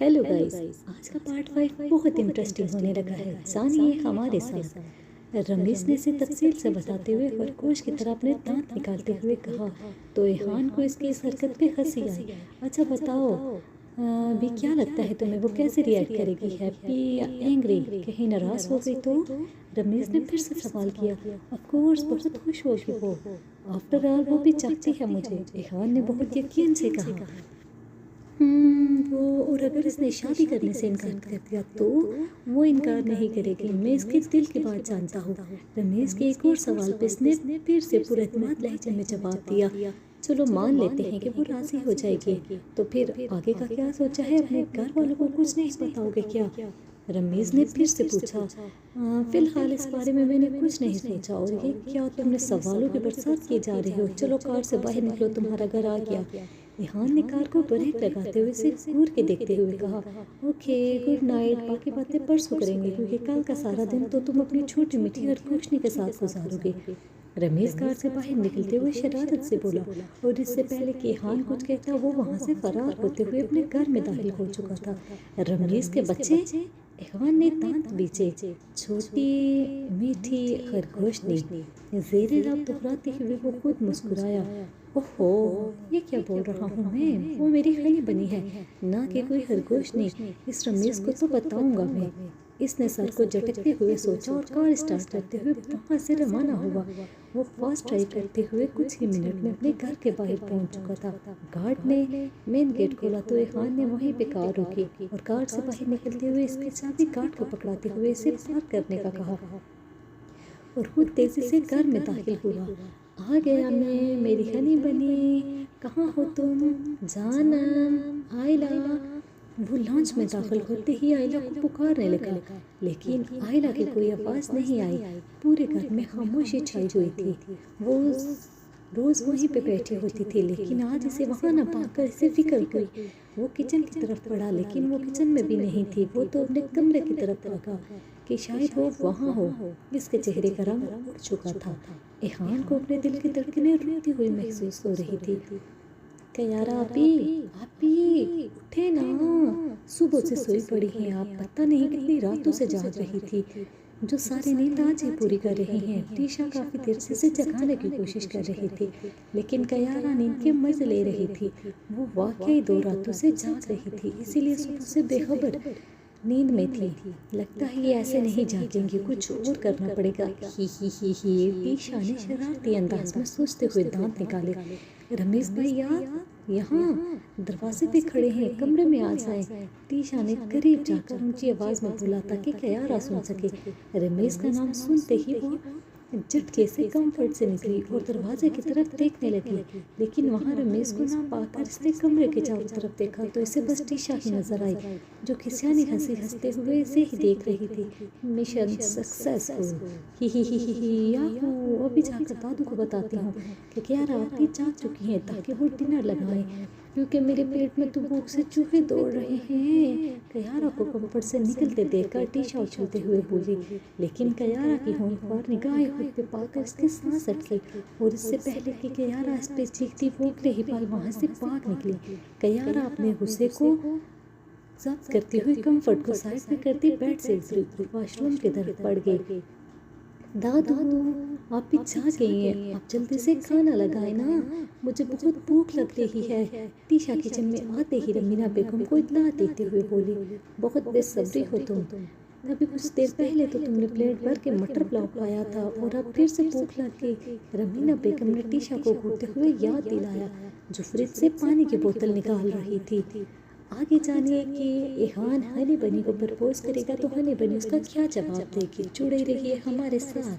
Hello guys, आज का part 5 बहुत इंटरेस्टिंग होने लगा है। जानिए हमारे साथ। रमेश ने इसे तफसील से बताते हुए खरगोश की तरह अपने दांत निकालते हुए कहा। तो इहान को इसकी इस हरकत पे हंसी आई। अच्छा बताओ, अभी क्या लगता है तुम्हें, वो कैसे रिएक्ट करेगी, हैप्पी या एंग्री? कहीं नाराज हो गई तो? रमेश ने फिर से सवाल किया। ऑफ कोर्स बहुत खुश होगी वो। आफ्टर ऑल वो भी चाहती है मुझे, इहान ने बहुत यकीन से कहा। वो और अगर इसने शादी करने से इनकार कर दिया तो? वो इनकार नहीं करेगी, मैं इसके दिल की बात जानता हूँ। रमेश के एक और सवाल पे इसने फिर से पुरस्मात लहजे में जवाब दिया। चलो मान लेते हैं कि वो राजी हो जाएगी, तो फिर आगे का क्या सोचा है? अपने घर वालों को कुछ नहीं बताओगे क्या? रमेश ने फिर से पूछा। फिलहाल इस बारे में मैंने कुछ नहीं सोचा। और ये क्या तुमने सवालों की बरसात किए जा रहे हो? चलो कार से बाहर निकलो, तुम्हारा घर आ गया। इहान ने कार को ब्रेक लगाते हुए सिर्फ घूर के देखते हुए कहा, ओके गुड नाइट, बाकी बातें परसों करेंगे, क्योंकि कल का सारा दिन तो तुम अपनी छोटी मीठी हरखुशनी के साथ गुजारोगे। रमेश कार से बाहर निकलते हुए शरारत से बोला, और इससे पहले कि इहान कुछ कहता वो वहाँ से फरार होते हुए अपने घर में दाखिल हो चुका था। रमेश के बच्चे, इहान ने दांत बीचे। छोटी मीठी खरगोशनी, जेरे रब दोहराते हुए वो खुद मुस्कुराया। ओहो, ये क्या बोल रहा हूँ मैं? वो मेरी खली बनी है, ना कि कोई खरगोशनी। इस रमेश को तो बताऊंगा मैं। इसने सर को झटकते हुए सोचा और कार स्टार्ट करते हुए वहाँ से रवाना हुआ। वो फास्ट ड्राइव करते हुए कुछ ही मिनट में अपने घर के बाहर पहुंच चुका था। गार्ड ने मेन गेट खोला तो इहान ने वहीं पे कार रोकी और कार से बाहर निकलते हुए इसकी चाबी गार्ड को पकड़ाते हुए इसे पार्क करने का कहा और खुद तेजी से घर में दाखिल हुआ। आ गया मैं, मेरी हनी बनी, कहाँ हो तुम? जानम, आयला। वो लॉन्च में दाखिल होते ही आयला को पुकारने लगा, लेकिन आयला की कोई आवाज़ नहीं आई। पूरे घर में खामोशी छाई हुई थी। वो रोज़ वहीं पे बैठी होती थी, लेकिन आज इसे वहाँ न पाकर इसे फिक्र हुई। वो किचन की तरफ बढ़ा, लेकिन वो किचन में भी नहीं थी। वो तो अपने कमरे की तरफ भागा कि शायद वो वहाँ हो। इसके चेहरे का रंग उड़ चुका था। इहान को अपने दिल की धड़कनें रुकती हुई महसूस हो रही थी। कयारा आपी उठे ना, सुबह से सोई पड़ी हैं आप, पता नहीं कितनी रातों से जाग रही थी। जो सारी नींद आज ही पूरी कर रही हैं। टीशा काफ़ी देर से इसे जगाने की कोशिश कर रही थी, लेकिन कयारा नींद के मजे ले रही थी। वो वाकई 2 रातों से जाग रही थी, इसीलिए सुबह से बेखबर नींद में थी। लगता है ये ऐसे नहीं जागेंगे, कुछ और करना पड़ेगा। ही टीशा ने शरारती अंदाज में सोचते हुए दांत निकाले। रमेश भैया यहाँ दरवाजे पे खड़े हैं, कमरे में आ जाए। टीशा ने करीब जाकर ऊंची आवाज में बोला ताकि कयारा सुन सके। रमेश का नाम सुनते ही वो झटके से कंफर्ट से निकली और दरवाजे की तरफ देखने लगी, लेकिन वहाँ रमेश को ना पाकर इसने कमरे के चारों तरफ देखा तो इसे बस टीशा ही नजर आई, जो खिसियानी हंसी हंसते हुए इसे ही देख रही थी। Mission successful. ही याहू, अभी जाकर दादू को बताती हूँ कि कयारा आती जाग चुकी हैं ताकि वो डिनर लगाएं, क्योंकि मेरे पेट में तो भूख से चूहे दौड़ रहे हैं। कयारा को कंफर्ट से निकलते देखकर टीशा उछलते हुए बोली, लेकिन कयारा की होनहार निगाहें खुद पे पाकर इसके सांस अटकी और इससे पहले कि कयारा इस पे चीखती फूंकते ही पाल वहाँ से भाग निकली। कयारा अपने गुस्से को जब्त करती हुई कंफर्ट को साइड में करती बेड से उतरी, वॉशरूम की तरफ बढ़ गई। दादू, आप भी जा गई हैं, आप जल्दी से खाना लगाए ना, मुझे बहुत भूख लग रही है। टीशा किचन में आते ही रमीना बेगम को इत्तला देते हुए बोली, बहुत बेसब्री हो तुम। अभी कुछ देर पहले तो तुमने प्लेट भर के मटर पुलाव खाया था और अब फिर से भूख लग गई। रमीना बेगम ने टीशा को घूरते हुए याद दिलाया, जो फ्रिज से पानी की बोतल निकाल रही थी। आगे जानिए कि इहान हनी बनी को प्रपोज करेगा तो हनी बनी उसका क्या जवाब देगी। जुड़े रहिए हमारे साथ।